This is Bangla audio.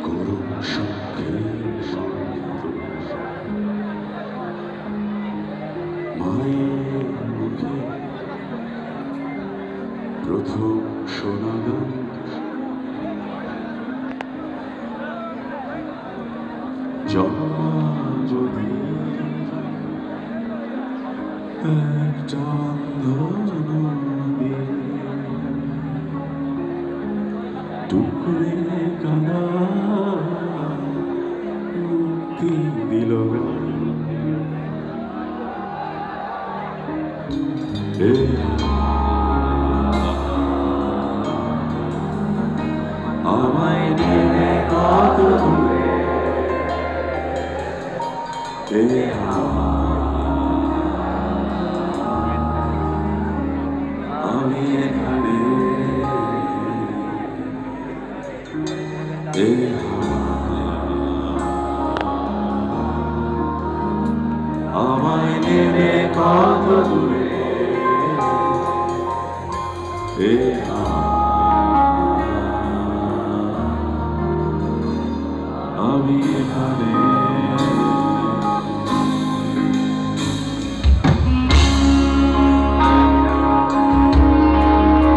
করুণ সঙ্গে মায়ের মুখে প্রথম শোনা গান, জন্মা যদি একটা নদী, টুকরে কানা মুক্তি দিল গান। আমায় নিয়ে কত দূরে আমি এখানে আমায় নেবে কত দূরে আমি এখানে।